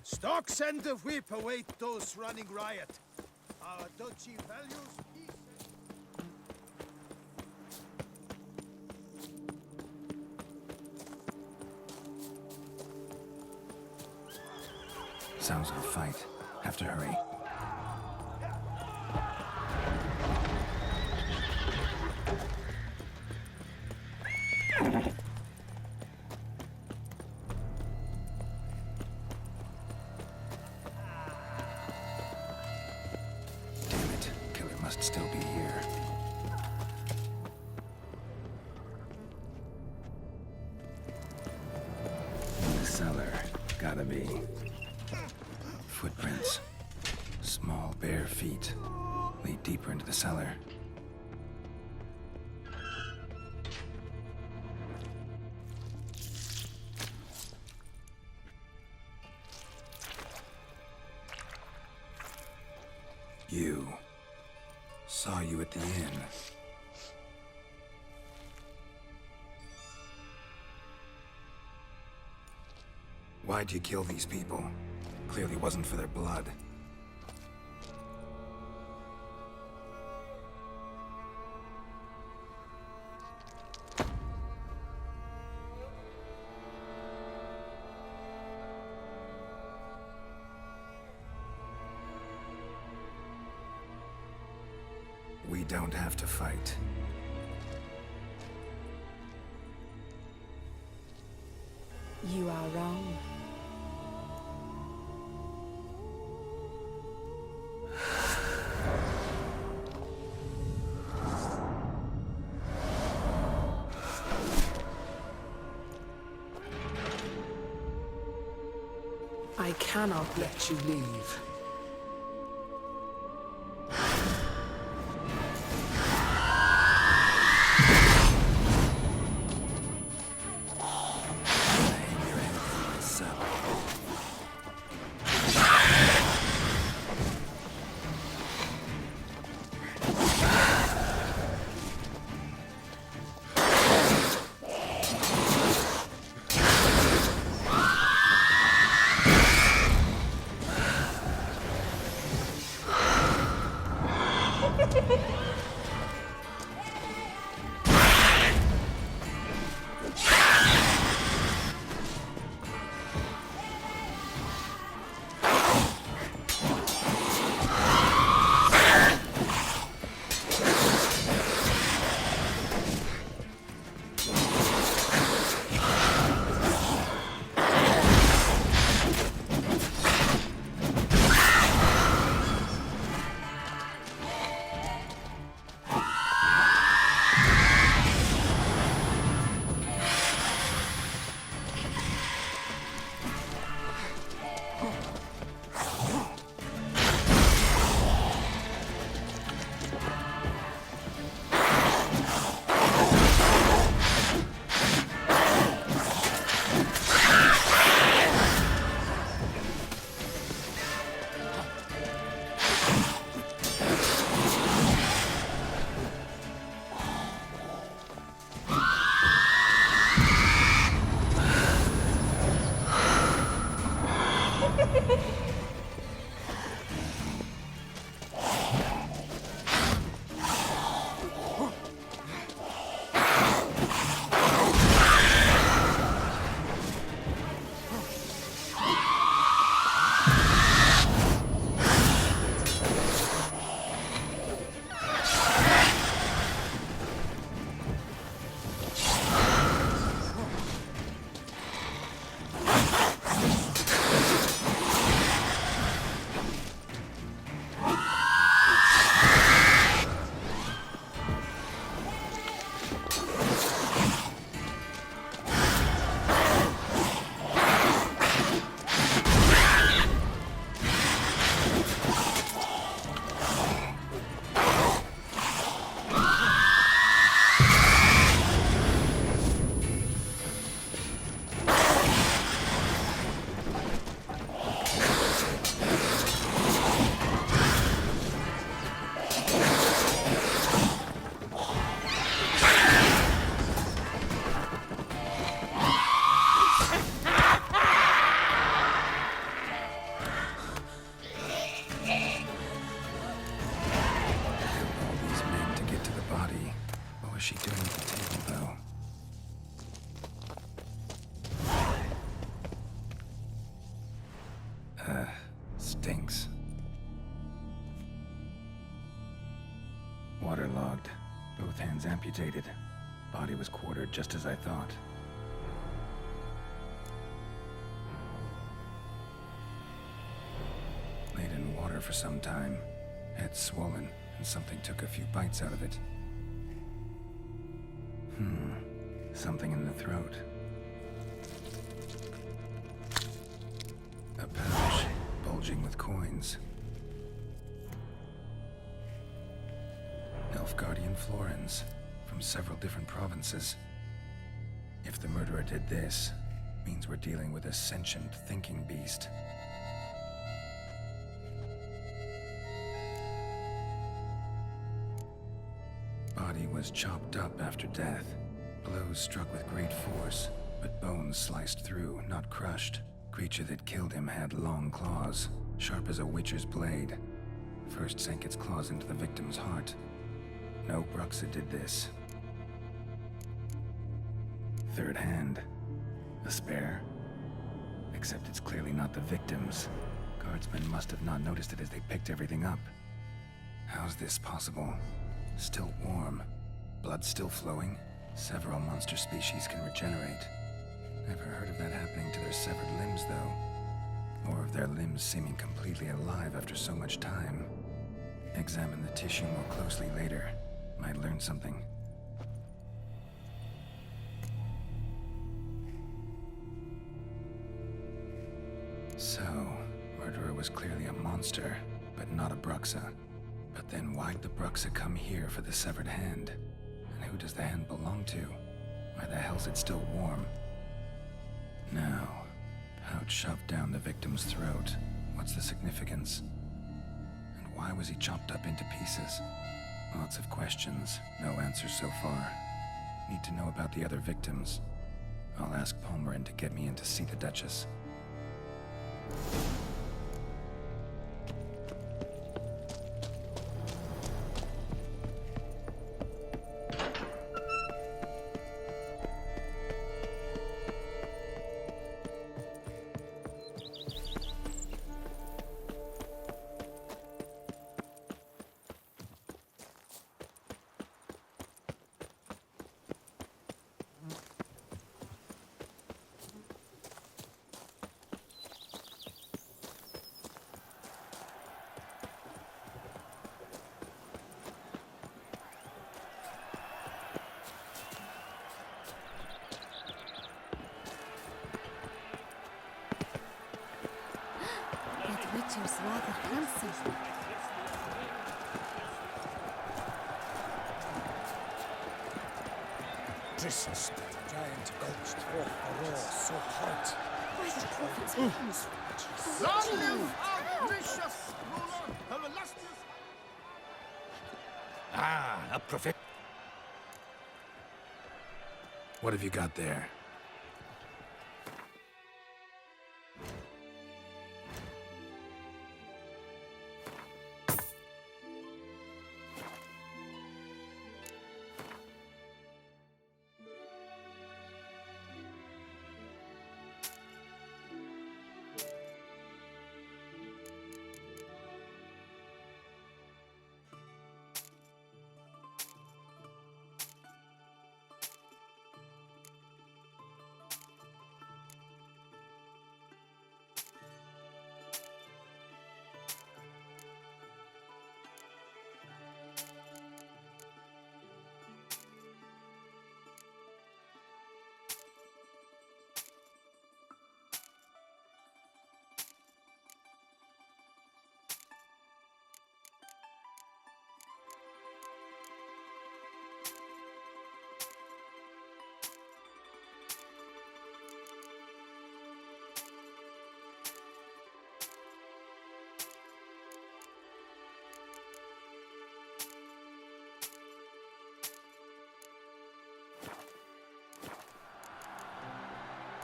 Stocks and the whip await those running riot. Our duchy values peace. Sounds like a fight. Have to hurry. Damn it. Killer must still be here. In the cellar. Gotta be. Footprints. Small, bare feet. Lead deeper into the cellar. You. Saw you at the inn. Why'd you kill these people? Clearly wasn't for their blood. We don't have to fight. You are wrong. I cannot let you leave. stinks. Waterlogged. Both hands amputated. Body was quartered just as I thought. Laid in water for some time. Head swollen, and something took a few bites out of it. Something in the throat. A pouch, bulging with coins. Guardian florins, from several different provinces. If the murderer did this, means we're dealing with a sentient thinking beast. Body was chopped up after death. Blows struck with great force, but bones sliced through, not crushed. Creature that killed him had long claws, sharp as a witcher's blade. First sank its claws into the victim's heart. No Bruxa did this. Third hand. A spare. Except it's clearly not the victim's. Guardsmen must have not noticed it as they picked everything up. How's this possible? Still warm. Blood still flowing? Several monster species can regenerate. Never heard of that happening to their severed limbs, though. Or of their limbs seeming completely alive after so much time. Examine the tissue more closely later. Might learn something. So, murderer was clearly a monster, but not a Bruxa. But then why'd the Bruxa come here for the severed hand? And who does the hand belong to? Why the hell's it still warm? Now, pouch shoved down the victim's throat. What's the significance? And why was he chopped up into pieces? Lots of questions, no answers so far. Need to know about the other victims. I'll ask Palmerin to get me in to see the Duchess. Witcher's rather handsome. Christmas, giant gulched forth a roar so hot. Where's the prophet's hands? Long live our gracious ruler, her illustrious... Ah, a prophet. What have you got there?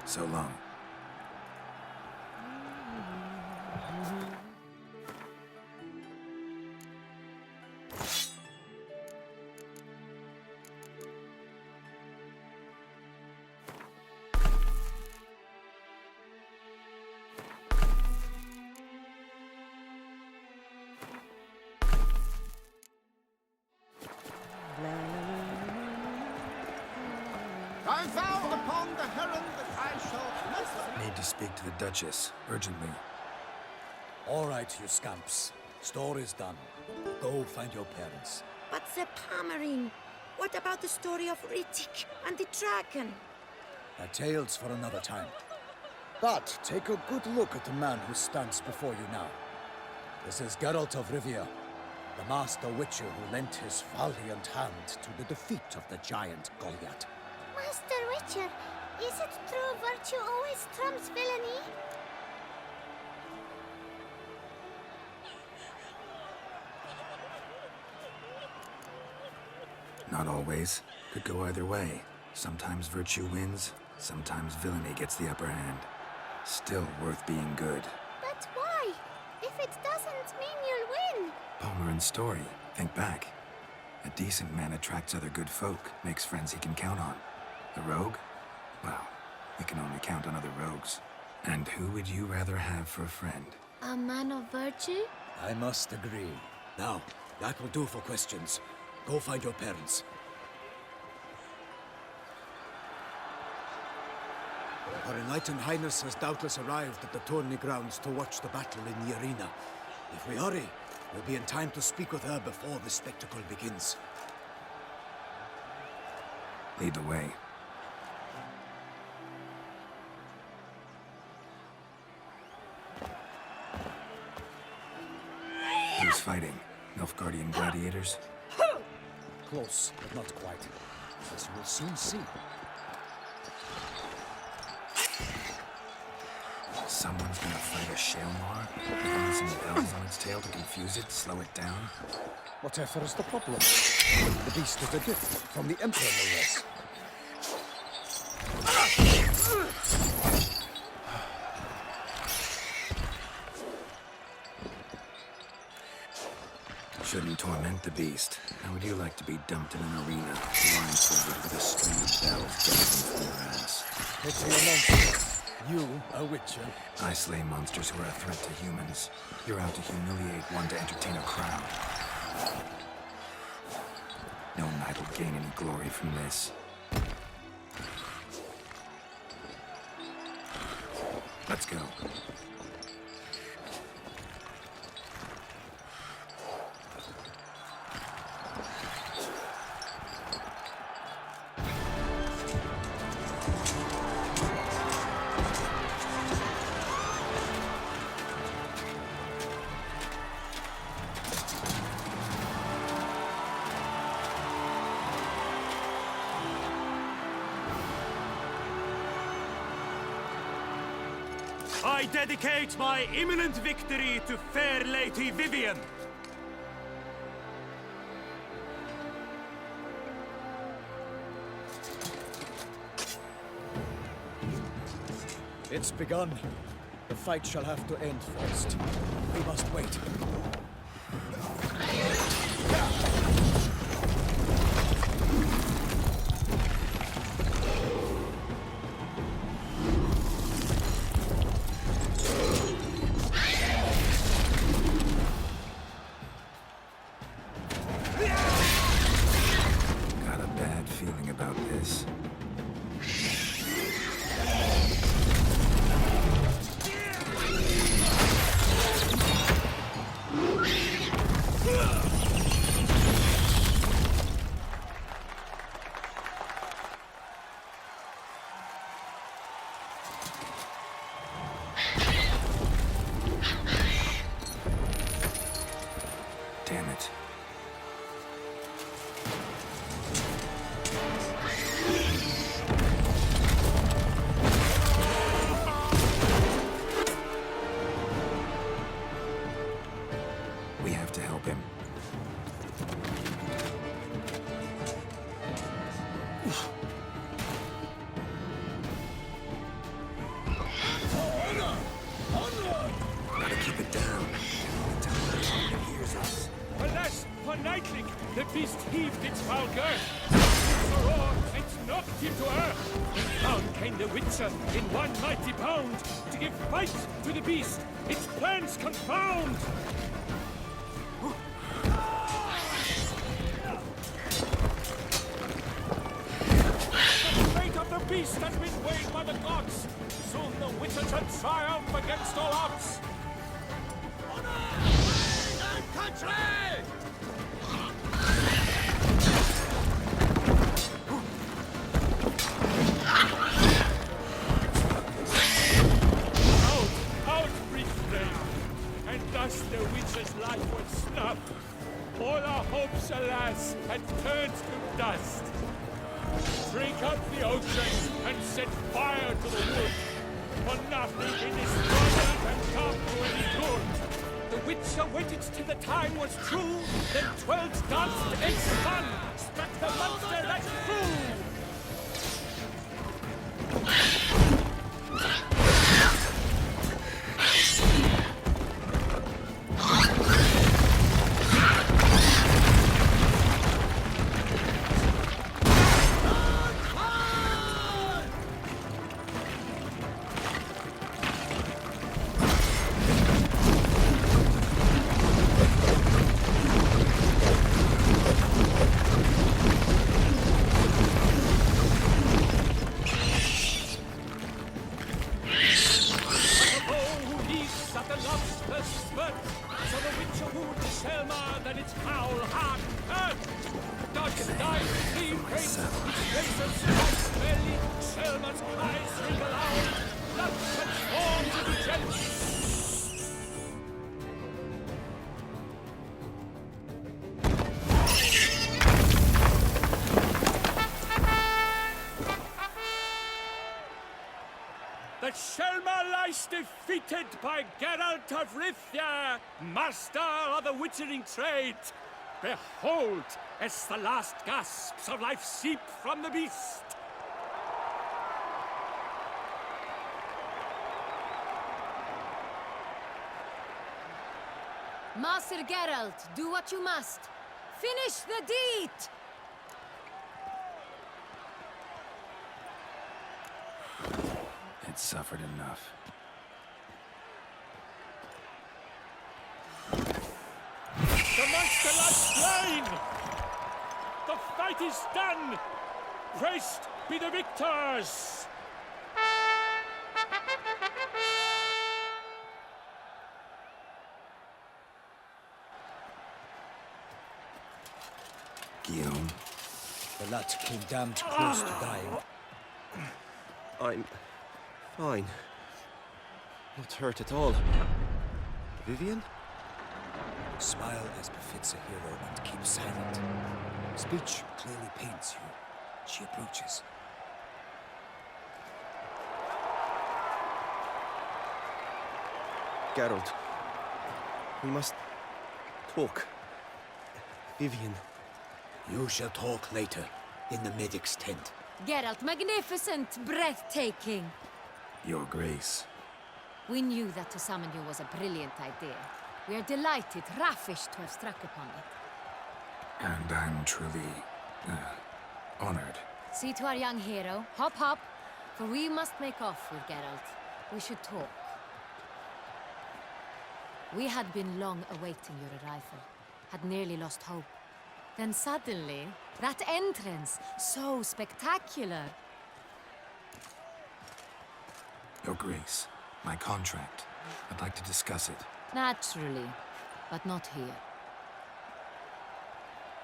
So long. need to speak to the Duchess, urgently. All right, you scamps. Story's done. Go find your parents. But the Palmerin, what about the story of Riddick and the dragon? A tale's for another time. But take a good look at the man who stands before you now. This is Geralt of Rivia, the master witcher who lent his valiant hand to the defeat of the giant Goliath. Master Witcher, is it true virtue always trumps villainy? Not always. Could go either way. Sometimes virtue wins, sometimes villainy gets the upper hand. Still worth being good. But why? If it doesn't mean you'll win. Palmerin's story. Think back. A decent man attracts other good folk, makes friends he can count on. A rogue? Well, you can only count on other rogues. And who would you rather have for a friend? A man of virtue? I must agree. Now, that will do for questions. Go find your parents. Her Enlightened Highness has doubtless arrived at the tourney grounds to watch the battle in the arena. If we hurry, we'll be in time to speak with her before the spectacle begins. Lead the way. Who's fighting? Nilfgaardian gladiators? Close, but not quite. As you will soon see. Someone's gonna fight a Shaelmaar? With some bells on its tail to confuse it, slow it down? Whatever is the problem? The beast is a gift from the Emperor, no less. Shouldn't torment the beast. How would you like to be dumped in an arena, blindfolded with a string of bells dangling from your ass? It's your monster. You, a witcher. I slay monsters who are a threat to humans. You're out to humiliate one to entertain a crowd. No knight will gain any glory from this. Let's go. I dedicate my imminent victory to fair Lady Vivian. It's begun. The fight shall have to end first. We must wait. Got a bad feeling about this. Damn it. We have to help him. Gotta keep it down. Tell him he hears us. Alas, for Nightling, the beast heaved its foul girth. The roar, it knocked him to earth. And down came the Witcher in one mighty bound to give fight to the beast, its plans confound. The fate of the beast has been weighed by the gods. Soon the Witcher shall triumph against all odds. Out, brief flame, and thus the Witcher's life was snuffed. All our hopes, alas, had turned to dust. Drink up the ocean and set fire to the wood, for nothing in this world can come to any good. The Witcher waited till the time was true, then twirled dust and spun, struck the monster right through. So the Witcher wound Shaelmaar, then its foul heart hurt. Dodge and dive, clean face, razor strikes belly, Shaelmaar's cries ring aloud. Blood transforms into jelly. The Shaelmaar lies defeated by Geralt of Rivia, master of the witchering trade. Behold, as the last gasps of life seep from the beast. Master Geralt, do what you must. Finish the deed! It suffered enough. The monster lies slain! The fight is done! Praised be the victors! Guillaume, The lad came damned close to dying. I'm fine. Not hurt at all. Vivian? Smile as befits a hero and keep silent. Speech clearly pains you. She approaches. Geralt. We must talk. Vivian. You shall talk later, in the medic's tent. Geralt, magnificent, breathtaking. Your Grace. We knew that to summon you was a brilliant idea. We are delighted, ravished to have struck upon it. And I'm truly, honored. See to our young hero. Hop, hop. For we must make off with Geralt. We should talk. We had been long awaiting your arrival. Had nearly lost hope. Then suddenly, that entrance, so spectacular. Your Grace, my contract. I'd like to discuss it. Naturally, but not here.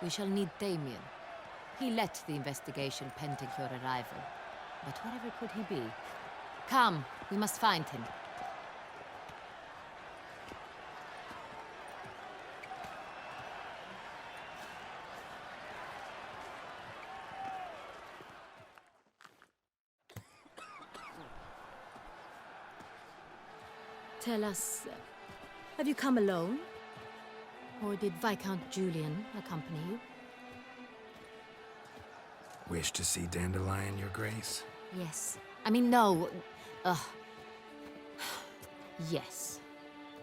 We shall need Damien. He led the investigation pending your arrival. But whatever could he be? Come, we must find him. Tell us, have you come alone? Or did Viscount Julian accompany you? Wish to see Dandelion, Your Grace? Yes. I mean, no. Yes.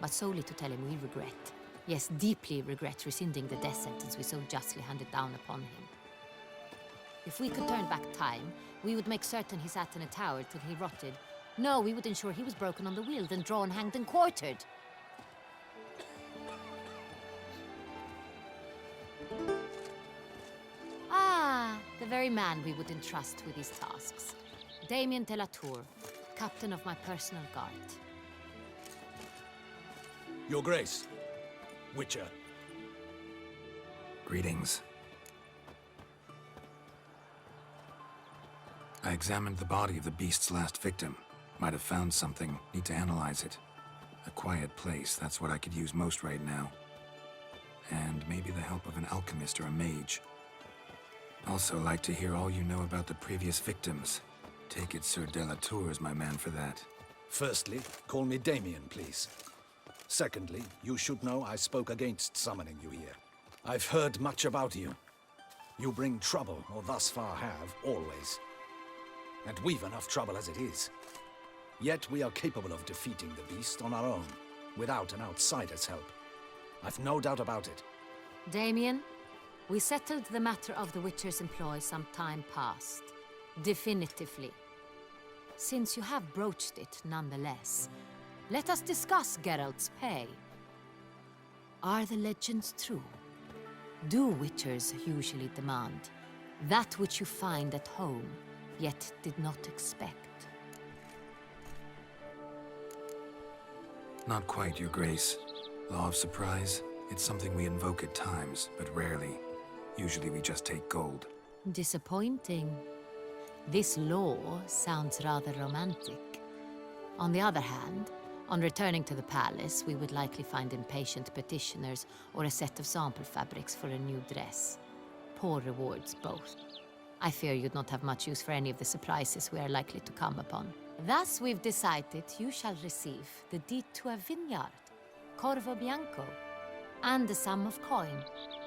But solely to tell him we regret. Yes, deeply regret rescinding the death sentence we so justly handed down upon him. If we could turn back time, we would make certain he sat in a tower till he rotted. No, we would ensure he was broken on the wheel, then drawn, hanged, and quartered. Ah, the very man we would entrust with these tasks. Damien de la Tour. captain of my personal guard. Your Grace. Witcher. Greetings. I examined the body of the beast's last victim. Might have found something. Need to analyze it. A quiet place, that's what I could use most right now. And maybe the help of an alchemist or a mage. Also like to hear all you know about the previous victims. Take it Sir Delatour is my man for that. Firstly, call me Damien, please. Secondly, you should know I spoke against summoning you here. I've heard much about you. You bring trouble, or thus far have, always. And we've enough trouble as it is. Yet we are capable of defeating the beast on our own, without an outsider's help. I've no doubt about it. Damien, we settled the matter of the Witcher's employ some time past. Definitively. Since you have broached it nonetheless, let us discuss Geralt's pay. Are the legends true? Do Witchers usually demand that which you find at home, yet did not expect? Not quite, Your Grace. Law of surprise, it's something we invoke at times, but rarely. Usually we just take gold. Disappointing. This law sounds rather romantic. On the other hand, on returning to the palace, we would likely find impatient petitioners or a set of sample fabrics for a new dress. Poor rewards, both. I fear you'd not have much use for any of the surprises we are likely to come upon. Thus, we've decided you shall receive the deed to a vineyard, Corvo Blanco, and a sum of coin.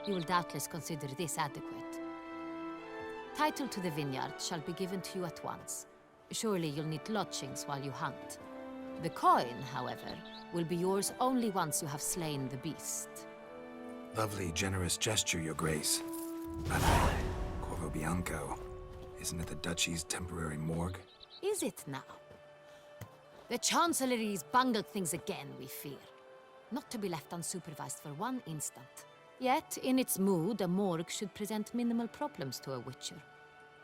You will doubtless consider this adequate. Title to the vineyard shall be given to you at once. Surely you'll need lodgings while you hunt. The coin, however, will be yours only once you have slain the beast. Lovely, generous gesture, Your Grace. But Corvo Bianco, isn't it the Duchy's temporary morgue? Is it now? The Chancellery's bungled things again, we fear. Not to be left unsupervised for one instant. Yet, in its mood, a morgue should present minimal problems to a Witcher.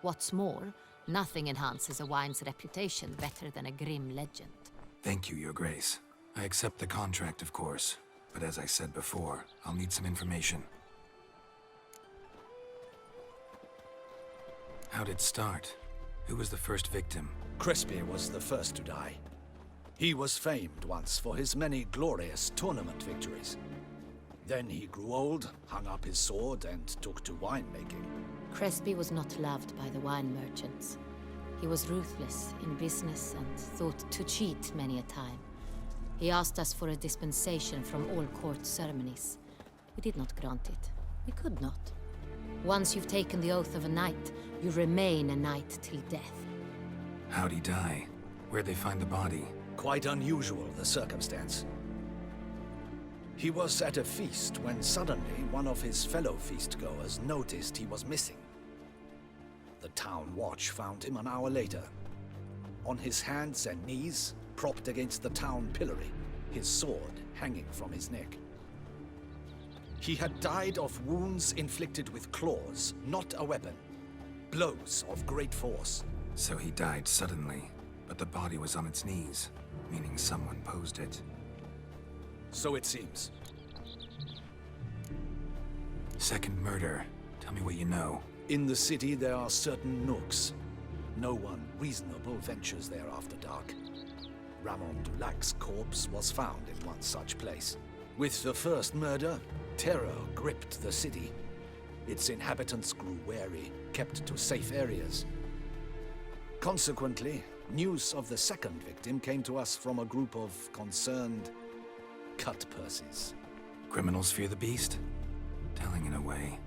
What's more, nothing enhances a wine's reputation better than a grim legend. Thank you, Your Grace. I accept the contract, of course. But as I said before, I'll need some information. How'd it start? Who was the first victim? Crespi was the first to die. He was famed once for his many glorious tournament victories. Then he grew old, hung up his sword, and took to winemaking. Crespi was not loved by the wine merchants. He was ruthless in business and thought to cheat many a time. He asked us for a dispensation from all court ceremonies. We did not grant it. We could not. Once you've taken the oath of a knight, you remain a knight till death. How'd he die? Where'd they find the body? Quite unusual, the circumstance. He was at a feast when suddenly one of his fellow feastgoers noticed he was missing. The town watch found him an hour later. On his hands and knees, propped against the town pillory, his sword hanging from his neck. He had died of wounds inflicted with claws, not a weapon. Blows of great force. So he died suddenly, but the body was on its knees, meaning someone posed it. So it seems. Second murder. Tell me what you know. In the city there are certain nooks. No one reasonable ventures there after dark. Ramon Dulac's corpse was found in one such place. With the first murder, terror gripped the city. Its inhabitants grew wary, kept to safe areas. Consequently, news of the second victim came to us from a group of concerned cut-purses. Criminals fear the beast? Telling in a way.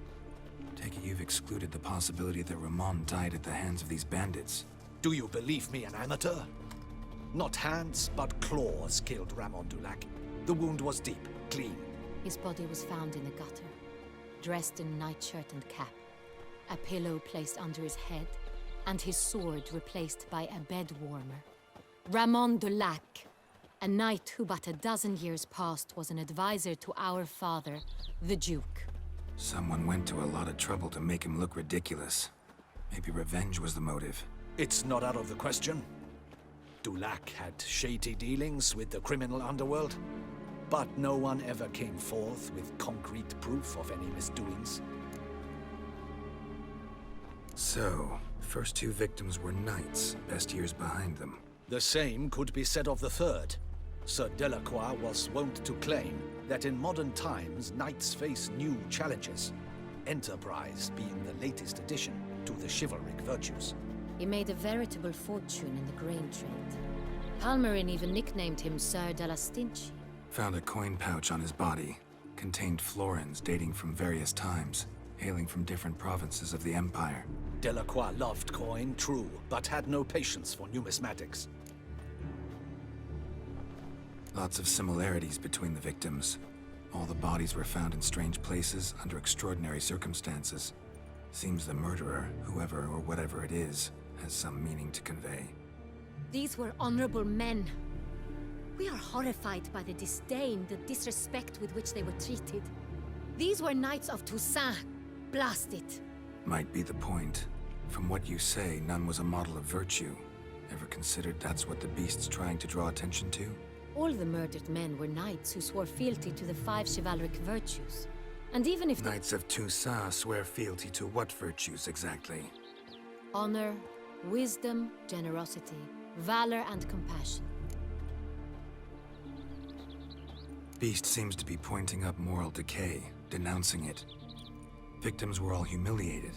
Take it you've excluded the possibility that Ramon died at the hands of these bandits. Do you believe me an amateur? Not hands, but claws killed Ramon Dulac. The wound was deep, clean. His body was found in a gutter, dressed in nightshirt and cap, a pillow placed under his head, and his sword replaced by a bed warmer. Ramon Dulac, a knight who but a dozen years past was an advisor to our father, the Duke. Someone went to a lot of trouble to make him look ridiculous. Maybe revenge was the motive. It's not out of the question. Dulac had shady dealings with the criminal underworld, but no one ever came forth with concrete proof of any misdoings. So, first two victims were knights, best years behind them. The same could be said of the third. Sir Delacroix was wont to claim that in modern times, knights face new challenges, enterprise being the latest addition to the chivalric virtues. He made a veritable fortune in the grain trade. Palmerin even nicknamed him Sir de la Stinchi. Found a coin pouch on his body. Contained florins dating from various times, hailing from different provinces of the Empire. Delacroix loved coin, true, but had no patience for numismatics. Lots of similarities between the victims. All the bodies were found in strange places under extraordinary circumstances. Seems the murderer, whoever or whatever it is, has some meaning to convey. These were honorable men. We are horrified by the disdain, the disrespect with which they were treated. These were knights of Toussaint. Blast it. Might be the point. From what you say, none was a model of virtue. Ever considered that's what the beast's trying to draw attention to? All the murdered men were knights who swore fealty to the 5 chivalric virtues. And even if Knights of Toussaint swear fealty to what virtues exactly? honor, wisdom, generosity, valor, and compassion. Beast seems to be pointing up moral decay, denouncing it. Victims were all humiliated.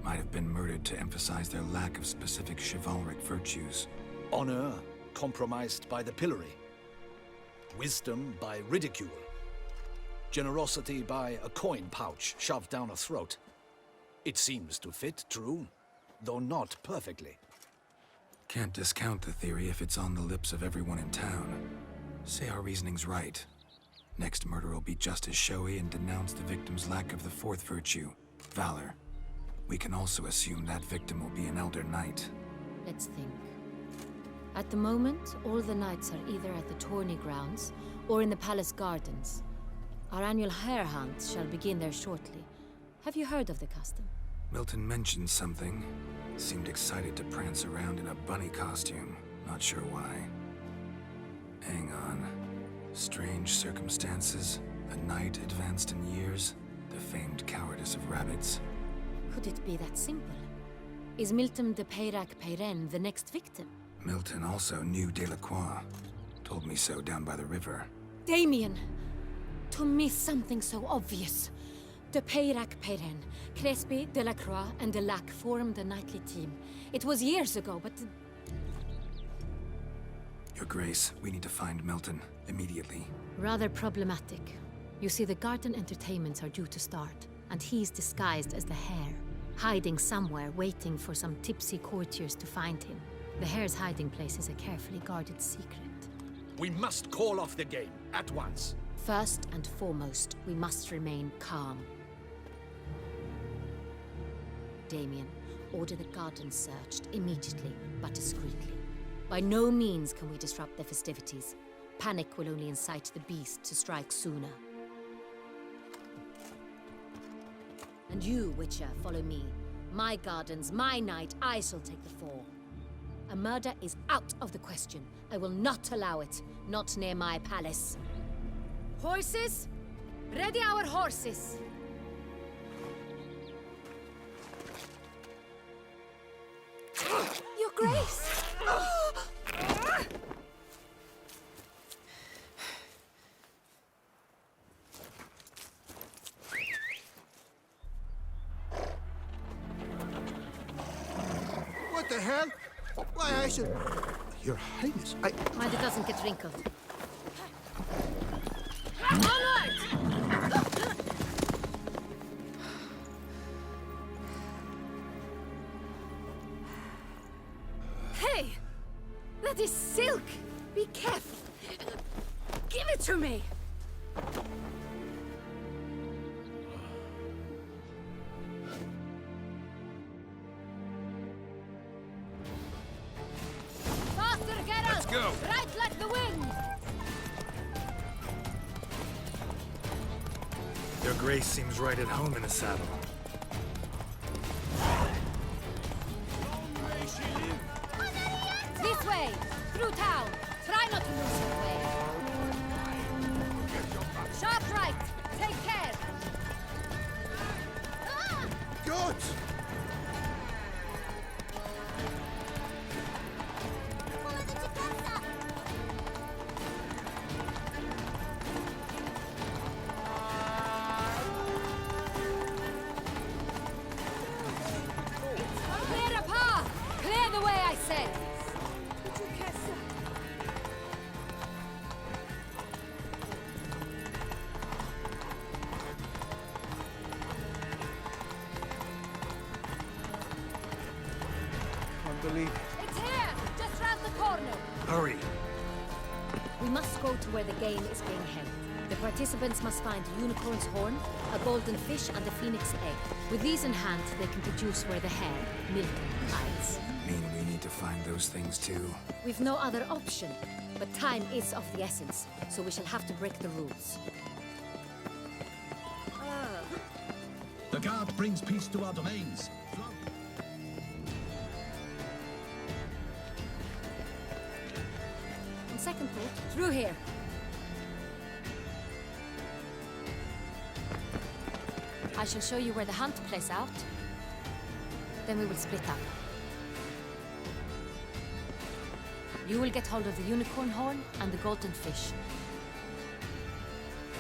Might have been murdered to emphasize their lack of specific chivalric virtues. Honor compromised by the pillory. Wisdom by ridicule. Generosity by a coin pouch shoved down a throat. It seems to fit, true, though not perfectly. Can't discount the theory if it's on the lips of everyone in town. Say our reasoning's right. Next murder will be just as showy and denounce the victim's lack of the 4th virtue, valor. We can also assume that victim will be an elder knight. Let's think. At the moment, all the knights are either at the tourney grounds or in the palace gardens. Our annual hare hunt shall begin there shortly. Have you heard of the custom? Milton mentioned something. Seemed excited to prance around in a bunny costume. Not sure why. Hang on. Strange circumstances. A knight advanced in years. The famed cowardice of rabbits. Could it be that simple? Is Milton de Peyrac-Peyren the next victim? Milton also knew Delacroix. Told me so down by the river. Damien! To miss something so obvious. De Peyrac-Peyren, Crespi, Delacroix, and Delac formed a knightly team. It was years ago, but... Your Grace, we need to find Milton, immediately. Rather problematic. You see, the garden entertainments are due to start, and he's disguised as the hare, hiding somewhere, waiting for some tipsy courtiers to find him. The hare's hiding place is a carefully guarded secret. We must call off the game, at once. First and foremost, we must remain calm. Damien, order the garden searched immediately, but discreetly. By no means can we disrupt the festivities. Panic will only incite the beast to strike sooner. And you, Witcher, follow me. My gardens, my night, I shall take the fall. A murder is out of the question. I will not allow it. Not near my palace. Horses? Ready our horses! Your Grace! What the hell? Why, I should... Your Highness, Mind it doesn't get wrinkled. Onward! Hey! That is silk! Be careful! Give it to me! Faster, Geralt! Let's go! Right like the wind! Your Grace seems right at home in the saddle. This way! not lose your way. Sharp right! Take care! Ah! Good! Follow the Duquesa! Clear a path! Clear the way, I said! The Duquesa! Can't believe it. It's here! Just round the corner! Hurry! We must go to where the game is being held. The participants must find a unicorn's horn, a golden fish, and a phoenix egg. With these in hand, they can deduce where the hare, Milton, hides. Mean we need to find those things too? We've no other option, but time is of the essence, so we shall have to break the rules. The guard brings peace to our domains. On second thought, through here. I shall show you where the hunt plays out. Then we will split up. You will get hold of the unicorn horn and the golden fish.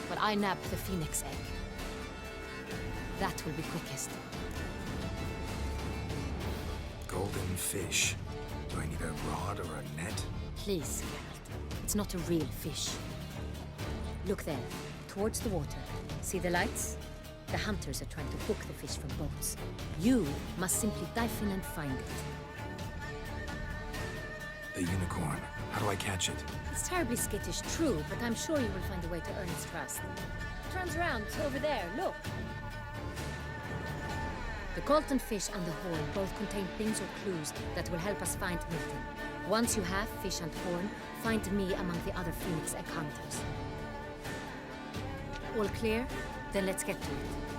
But I nab the phoenix egg. That will be quickest. Golden fish. Do I need a rod or a net? Please, Geralt. It's not a real fish. Look there, towards the water. See the lights? The hunters are trying to hook the fish from boats. You must simply dive in and find it. The unicorn. How do I catch it? It's terribly skittish, true, but I'm sure you will find a way to earn its trust. It turns around, over there, look. The golden fish and the horn both contain things or clues that will help us find Milton. Once you have fish and horn, find me among the other phoenix egg hunters. All clear? Then let's get to it.